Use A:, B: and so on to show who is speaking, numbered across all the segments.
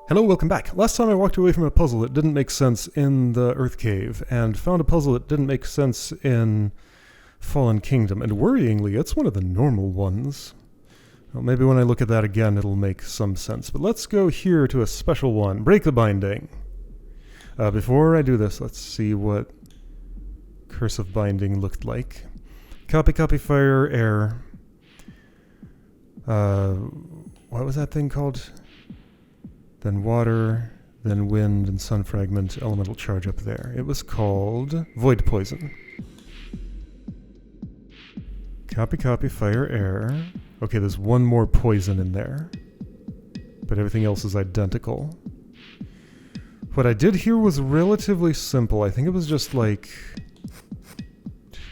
A: Hello, welcome back. Last time I walked away from a puzzle that didn't make sense in the Earth Cave, and found a puzzle that didn't make sense in Fallen Kingdom, and worryingly, it's one of the normal ones. Well, maybe when I look at that again, it'll make some sense. But let's go here to a special one. Break the binding. Before I do this, let's see what Curse of Binding looked like. Copy, copy, fire, air. What was that thing called? Then water, then wind, and sun fragment, elemental charge up there. It was called Void Poison. Copy, copy, fire, air. Okay, there's one more poison in there, but everything else is identical. What I did here was relatively simple. I think it was just like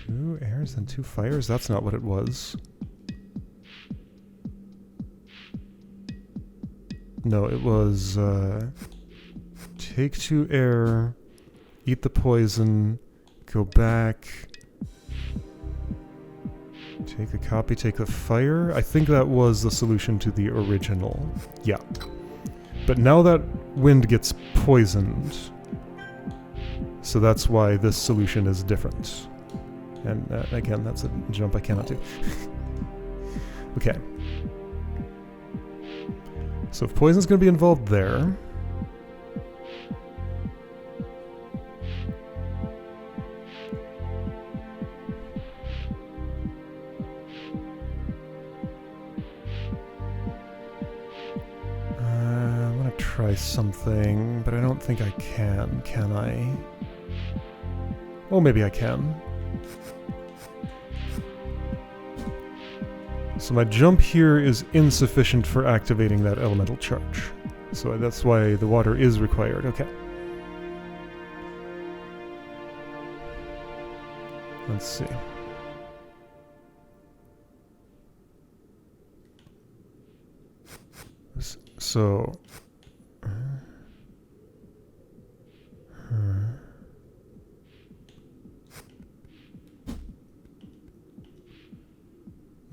A: 2 airs and 2 fires. That's not what it was. No, it was take 2 air, eat the poison, go back, take the copy, take the fire. I think that was the solution to the original. Yeah. But now that wind gets poisoned, so that's why this solution is different. And again, that's a jump I cannot do. Okay. So if poison's going to be involved there, I want to try something, but I don't think I can I? Oh, maybe I can. So my jump here is insufficient for activating that elemental charge. So that's why the water is required. Okay. Let's see. So...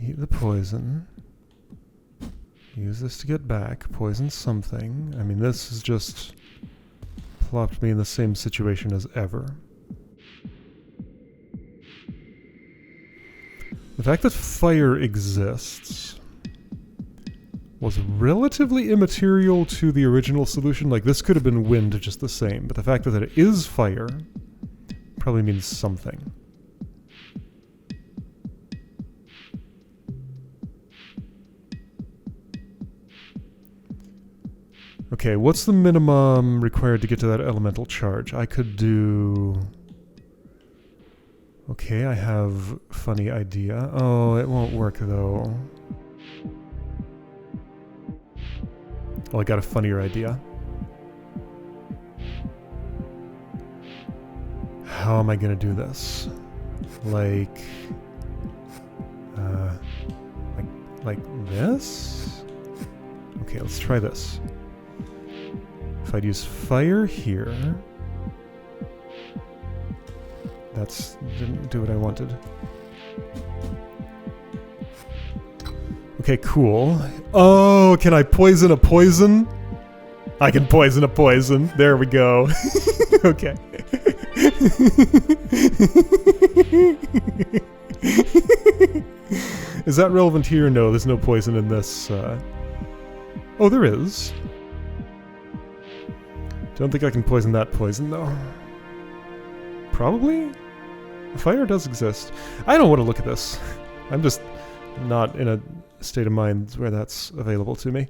A: Eat the poison. Use this to get back. Poison something. I mean, this has just plopped me in the same situation as ever. The fact that fire exists was relatively immaterial to the original solution. Like, this could have been wind just the same, but the fact that it is fire probably means something. Okay, what's the minimum required to get to that elemental charge? I could do... Okay, I have a funny idea. Oh, it won't work though. Oh, I got a funnier idea. How am I gonna do this? Like this? Okay, let's try this. If I'd use fire here, didn't do what I wanted. Okay, cool. Oh, can I poison a poison? I can poison a poison. There we go. Okay. Is that relevant here? No, there's no poison in this. Oh, there is. Don't think I can poison that poison, though. Probably? Fire does exist. I don't want to look at this. I'm just not in a state of mind where that's available to me.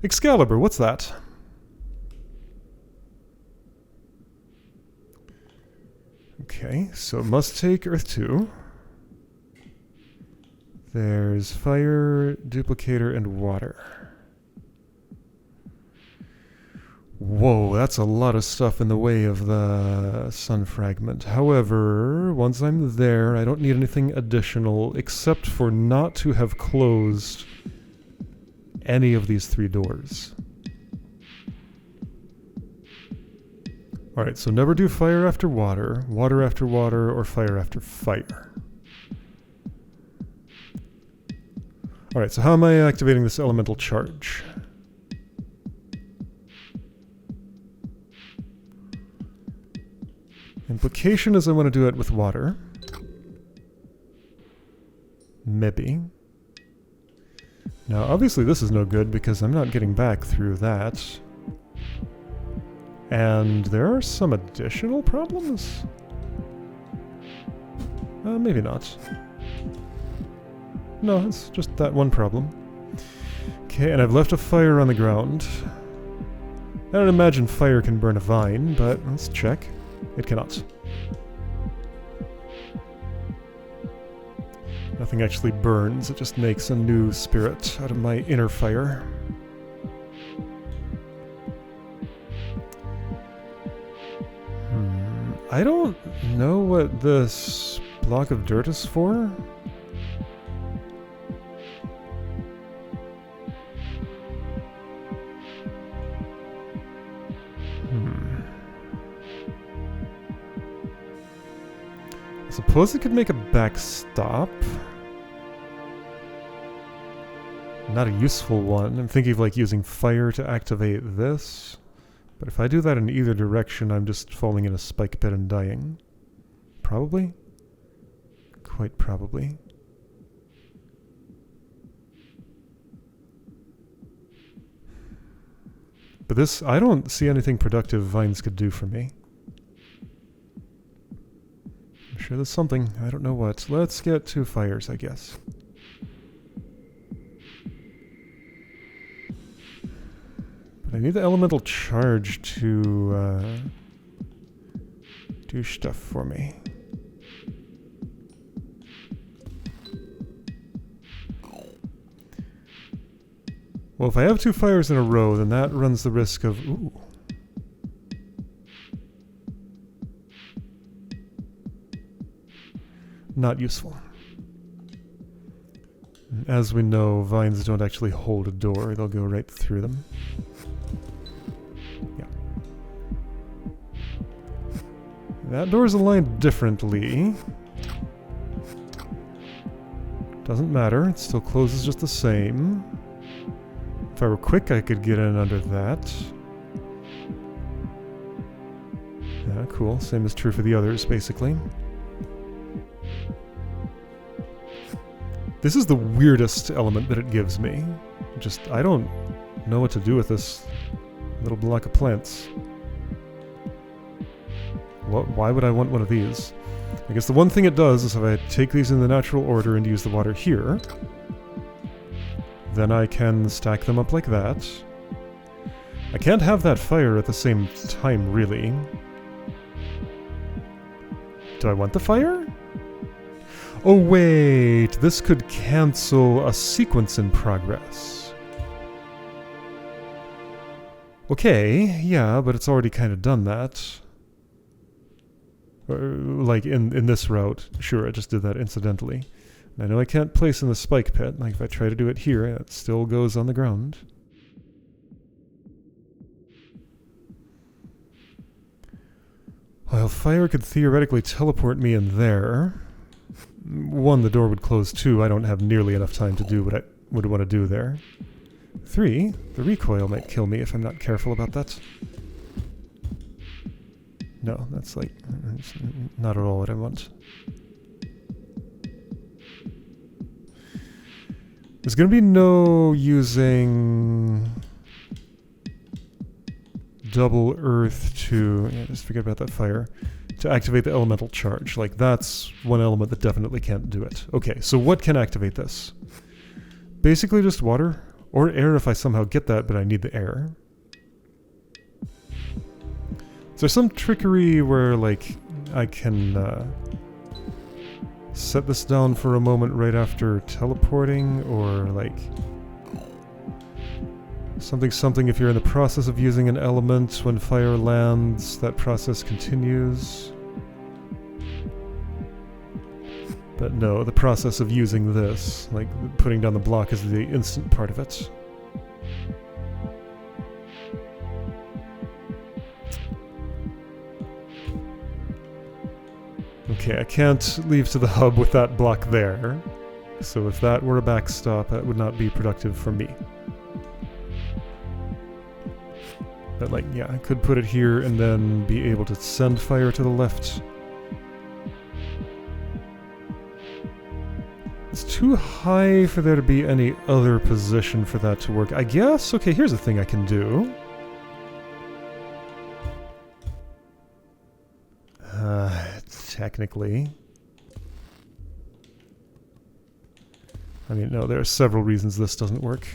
A: Excalibur, what's that? Okay, so it must take Earth 2. There's fire, duplicator, and water. Whoa, that's a lot of stuff in the way of the sun fragment. However, once I'm there, I don't need anything additional except for not to have closed any of these 3 doors. Alright, so never do fire after water, water after water, or fire after fire. Alright, so how am I activating this elemental charge? Implication is I want to do it with water. Maybe. Now, obviously this is no good because I'm not getting back through that. And there are some additional problems? Maybe not. No, it's just that one problem. Okay, and I've left a fire on the ground. I don't imagine fire can burn a vine, but let's check. It cannot. Nothing actually burns, it just makes a new spirit out of my inner fire. I don't know what this block of dirt is for. I suppose it could make a backstop. Not a useful one. I'm thinking of like using fire to activate this. But if I do that in either direction, I'm just falling in a spike pit and dying. Probably? Quite probably. But this, I don't see anything productive vines could do for me. I'm sure there's something, I don't know what. Let's get 2 fires, I guess. But I need the elemental charge to do stuff for me. Well, if I have 2 fires in a row, then that runs the risk of... Ooh. Not useful. As we know, vines don't actually hold a door, they'll go right through them. Yeah. That door's aligned differently. Doesn't matter, it still closes just the same. If I were quick, I could get in under that. Yeah, cool. Same is true for the others, basically. This is the weirdest element that it gives me. Just, I don't know what to do with this little block of plants. Why would I want one of these? I guess the one thing it does is if I take these in the natural order and use the water here, then I can stack them up like that. I can't have that fire at the same time, really. Do I want the fire? Oh wait, this could cancel a sequence in progress. Okay, yeah, but it's already kind of done that. Like in this route, sure, I just did that incidentally. I know I can't place in the spike pit, like if I try to do it here, it still goes on the ground. While fire could theoretically teleport me in there, 1, the door would close. 2, I don't have nearly enough time to do what I would want to do there. 3, the recoil might kill me if I'm not careful about that. No, that's like, not at all what I want. There's going to be no using double earth to... Yeah, just forget about that fire. To activate the elemental charge. Like, that's one element that definitely can't do it. Okay, so what can activate this? Basically just water. Or air if I somehow get that, but I need the air. Is there some trickery where, like, I can... set this down for a moment right after teleporting, or like something if you're in the process of using an element, when fire lands, that process continues. But no, the process of using this, like putting down the block, is the instant part of it. Okay, I can't leave to the hub with that block there, so if that were a backstop, that would not be productive for me. But like, yeah, I could put it here and then be able to send fire to the left. It's too high for there to be any other position for that to work. I guess, okay, here's a thing I can do. Technically. I mean, no, there are several reasons this doesn't work.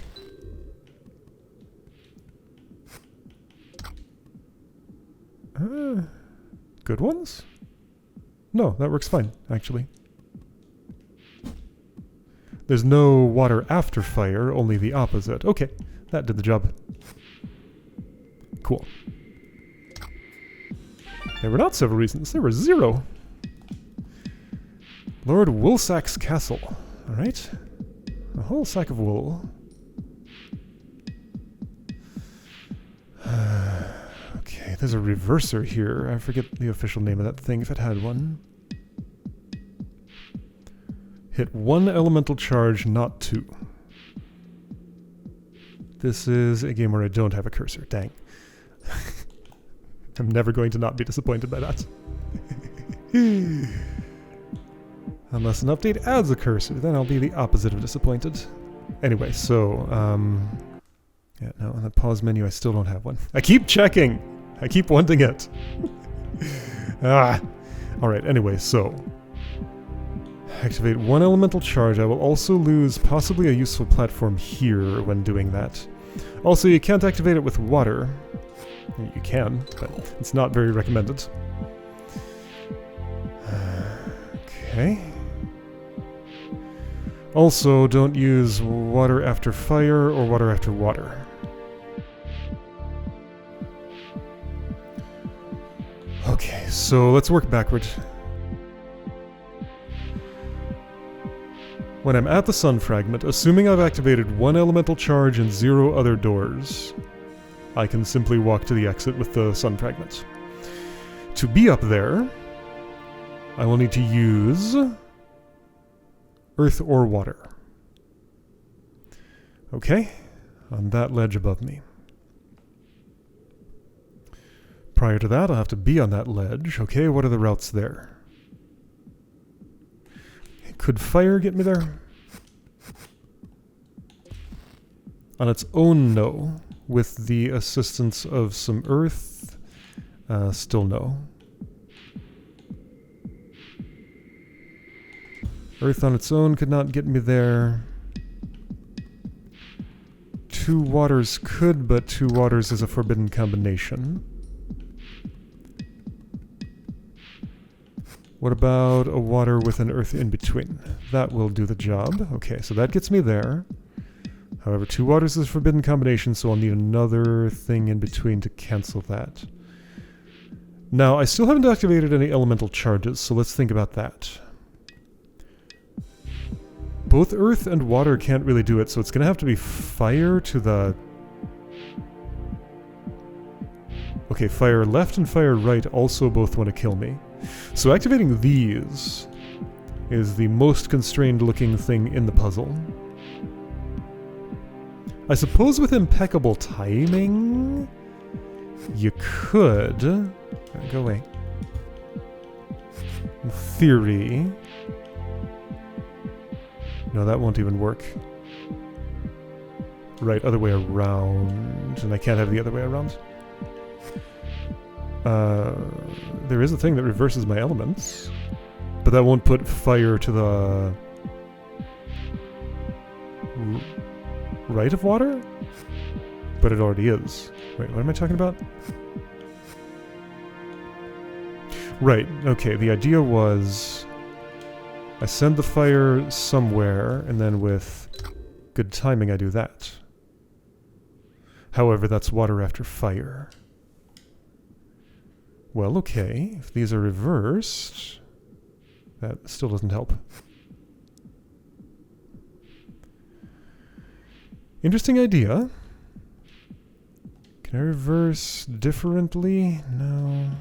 A: Good ones? No, that works fine, actually. There's no water after fire, only the opposite. Okay, that did the job. Cool. There were not several reasons, there were 0. Lord Woolsack's castle. Alright. A whole sack of wool. Okay, there's a reverser here. I forget the official name of that thing, if it had one. Hit 1 elemental charge, not 2. This is a game where I don't have a cursor. Dang. I'm never going to not be disappointed by that. Unless an update adds a cursor, then I'll be the opposite of disappointed. Anyway, so, yeah, no, on the pause menu I still don't have one. I keep checking! I keep wanting it! Alright, anyway, so... activate 1 elemental charge. I will also lose possibly a useful platform here when doing that. Also, you can't activate it with water. You can, but it's not very recommended. Okay. Also, don't use water after fire or water after water. Okay, so let's work backward. When I'm at the sun fragment, assuming I've activated 1 elemental charge and 0 other doors, I can simply walk to the exit with the sun fragment. To be up there, I will need to use earth or water. Okay, on that ledge above me. Prior to that, I'll have to be on that ledge. Okay, what are the routes there? Could fire get me there? On its own, no. With the assistance of some earth, still no. Earth on its own could not get me there. 2 waters could, but 2 waters is a forbidden combination. What about a water with an earth in between? That will do the job. Okay, so that gets me there. However, 2 waters is a forbidden combination, so I'll need another thing in between to cancel that. Now, I still haven't activated any elemental charges, so let's think about that. Both earth and water can't really do it, so it's going to have to be fire to the... Okay, fire left and fire right also both want to kill me. So activating these is the most constrained looking thing in the puzzle. I suppose with impeccable timing, you could... Go away. In theory... No, that won't even work. Right, other way around. And I can't have the other way around. There is a thing that reverses my elements. But that won't put fire to the... right of water? But it already is. Wait, what am I talking about? Right, okay, the idea was... I send the fire somewhere, and then with good timing I do that. However, that's water after fire. Well, okay, if these are reversed, that still doesn't help. Interesting idea. Can I reverse differently? No.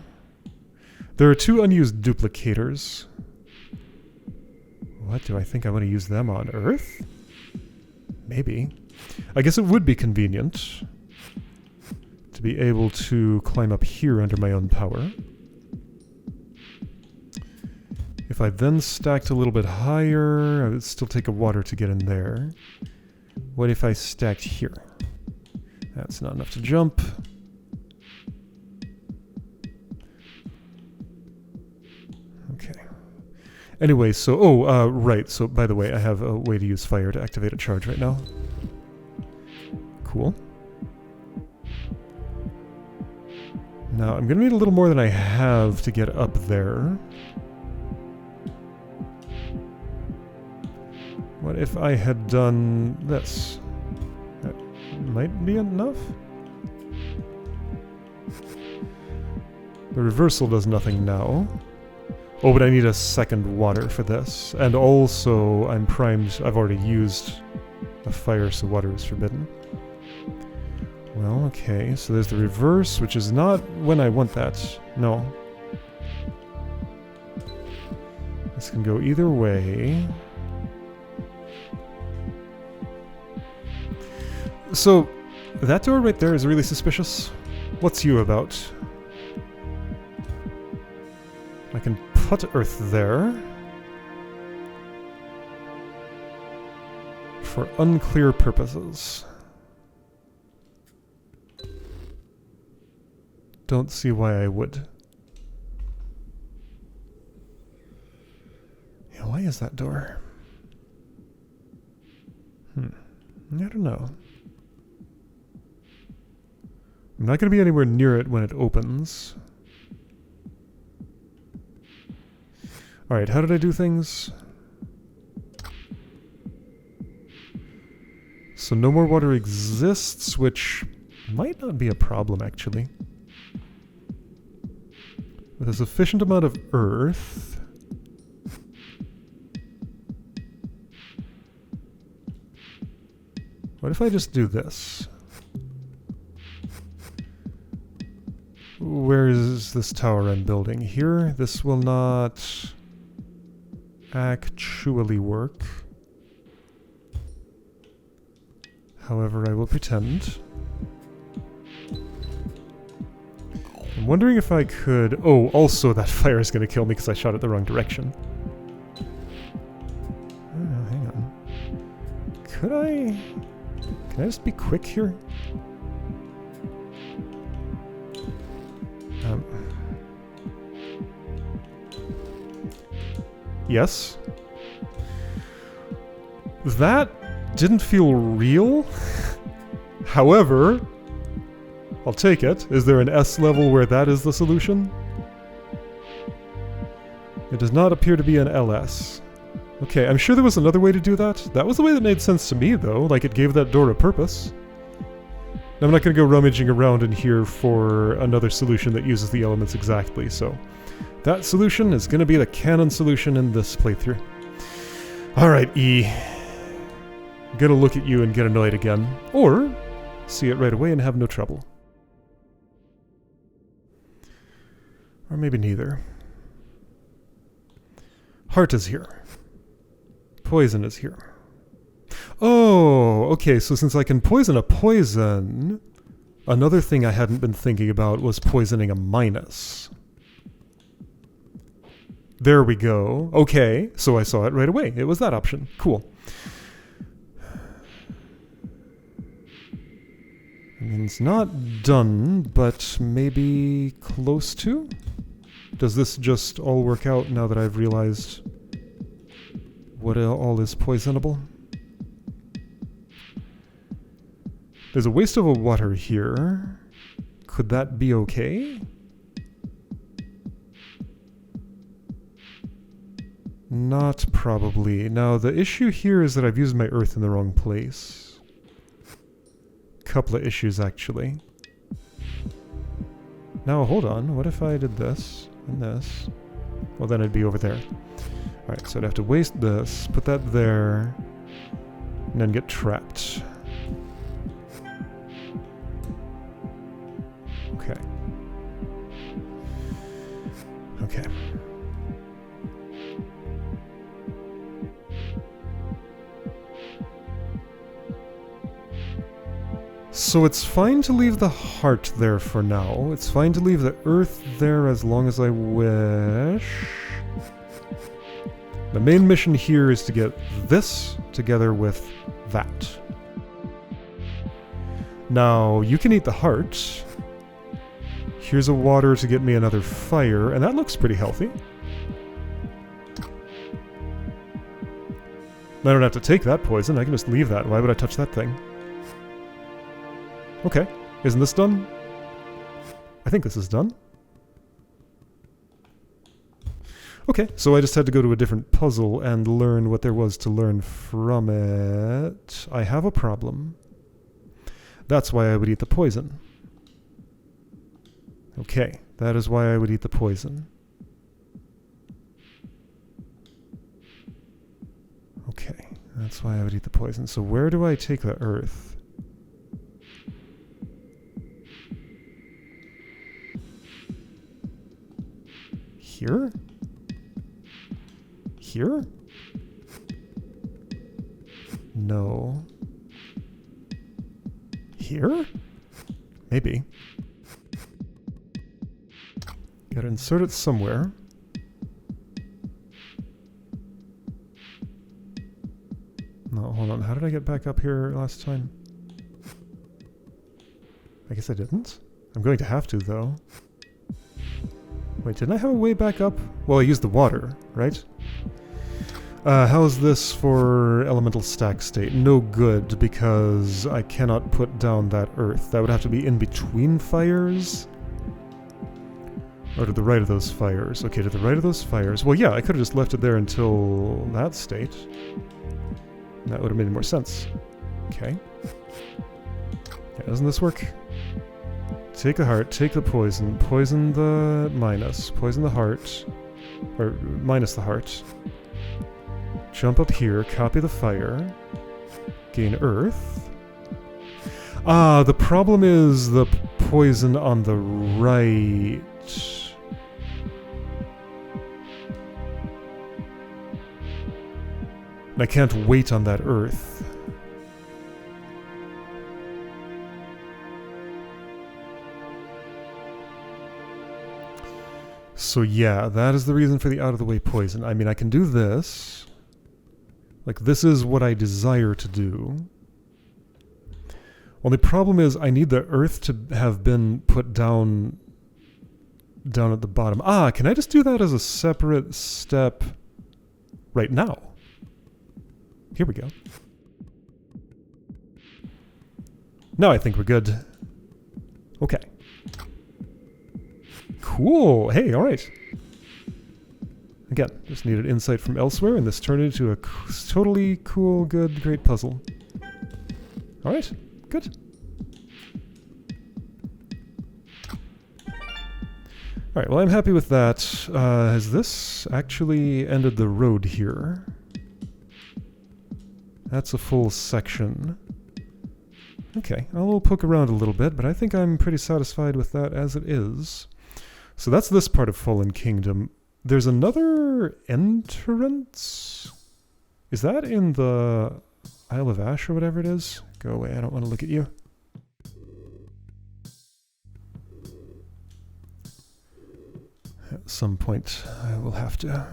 A: There are 2 unused duplicators. What do I think I want to use them on? Earth? Maybe. I guess it would be convenient to be able to climb up here under my own power. If I then stacked a little bit higher, I would still take a water to get in there. What if I stacked here? That's not enough to jump. Okay. Anyway, so, right, so by the way, I have a way to use fire to activate a charge right now. Cool. Now, I'm gonna need a little more than I have to get up there. What if I had done this? That might be enough? The reversal does nothing now. Oh, but I need a second water for this. And also, I'm primed. I've already used a fire, so water is forbidden. Well, okay, so there's the reverse, which is not when I want that. No. This can go either way. So, that door right there is really suspicious. What's you about? I can put earth there. For unclear purposes. Don't see why I would. Yeah, why is that door? I don't know. I'm not going to be anywhere near it when it opens. Alright, how did I do things? So no more water exists, which might not be a problem, actually. With a sufficient amount of earth... What if I just do this? Where is this tower I'm building? Here? This will not actually work. However, I will pretend. I'm wondering if I could... Oh, also that fire is going to kill me because I shot it the wrong direction. Oh, hang on. Could I... Can I just be quick here? Yes. That didn't feel real. However, I'll take it. Is there an S level where that is the solution? It does not appear to be an LS. Okay, I'm sure there was another way to do that. That was the way that made sense to me, though. Like, it gave that door a purpose. I'm not going to go rummaging around in here for another solution that uses the elements exactly, so... That solution is going to be the canon solution in this playthrough. Alright, E. I'm gonna look at you and get annoyed again. Or, see it right away and have no trouble. Or maybe neither. Heart is here. Poison is here. Oh, okay, so since I can poison a poison, another thing I hadn't been thinking about was poisoning a minus. There we go. Okay, so I saw it right away. It was that option. Cool. I mean, it's not done, but maybe close to? Does this just all work out now that I've realized what all is poisonable? There's a waste of a water here. Could that be okay? Not probably. Now, the issue here is that I've used my earth in the wrong place. Couple of issues, actually. Now, hold on. What if I did this and this? Well, then I'd be over there. Alright, so I'd have to waste this, put that there, and then get trapped. Okay. Okay. So it's fine to leave the heart there for now. It's fine to leave the earth there as long as I wish. The main mission here is to get this together with that. Now, you can eat the heart. Here's a water to get me another fire, and that looks pretty healthy. I don't have to take that poison, I can just leave that. Why would I touch that thing? Okay, isn't this done? I think this is done. Okay, so I just had to go to a different puzzle and learn what there was to learn from it. I have a problem. That's why I would eat the poison. Okay, that is why I would eat the poison. Okay, that's why I would eat the poison. So where do I take the earth? Here? Here? No. Here? Maybe. Gotta insert it somewhere. No, hold on. How did I get back up here last time? I guess I didn't. I'm going to have to, though. Wait, didn't I have a way back up? Well, I used the water, right? How's this for elemental stack state? No good, because I cannot put down that earth. That would have to be in between fires? Or to the right of those fires. Okay, to the right of those fires. Well, yeah, I could have just left it there until that state. That would have made more sense. Okay. Yeah, doesn't this work? Take the heart, take the poison, poison the minus, poison the heart, or minus the heart. Jump up here, copy the fire, gain earth. Ah, the problem is the poison on the right. And I can't wait on that earth. So yeah, that is the reason for the out-of-the-way poison. I mean, I can do this. Like, this is what I desire to do. Only problem is I need the earth to have been put down at the bottom. Ah, can I just do that as a separate step right now? Here we go. Now I think we're good. Okay. Cool. Hey, alright. Again, just needed insight from elsewhere, and this turned into a totally cool, good, great puzzle. Alright, good. Alright, well I'm happy with that. Has this actually ended the road here? That's a full section. Okay, I'll poke around a little bit, but I think I'm pretty satisfied with that as it is. So that's this part of Fallen Kingdom. There's another entrance? Is that in the Isle of Ash or whatever it is? Go away, I don't want to look at you. At some point, I will have to.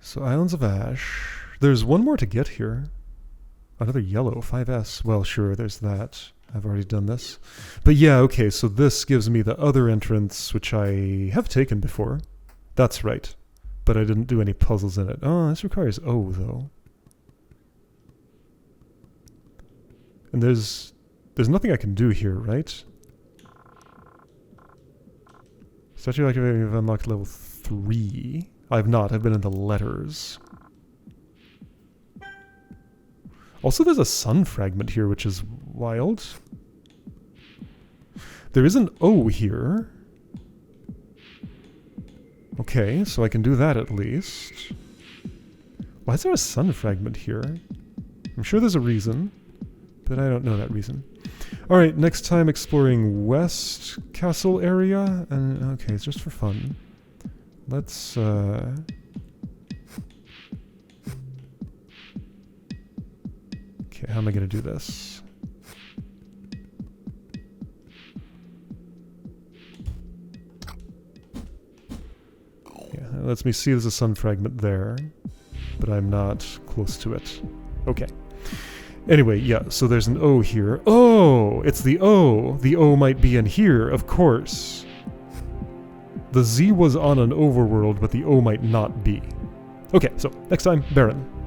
A: So, Islands of Ash. There's one more to get here. Another yellow, 5S. Well, sure, there's that. I've already done this. But yeah, okay, so this gives me the other entrance, which I have taken before. That's right. But I didn't do any puzzles in it. Oh, this requires O, though. And there's nothing I can do here, right? Statue activating, I've unlocked level 3. I've not, I've been in the letters. Also, there's a sun fragment here, which is wild. There is an O here. Okay, so I can do that at least. Why is there a sun fragment here? I'm sure there's a reason, but I don't know that reason. Alright, next time exploring West Castle area. And okay, it's just for fun. Let's how am I going to do this? Yeah, that lets me see there's a sun fragment there, but I'm not close to it. Okay. Anyway, yeah, so there's an O here. Oh, it's the O. The O might be in here, of course. The Z was on an overworld, but the O might not be. Okay, so next time, Baron.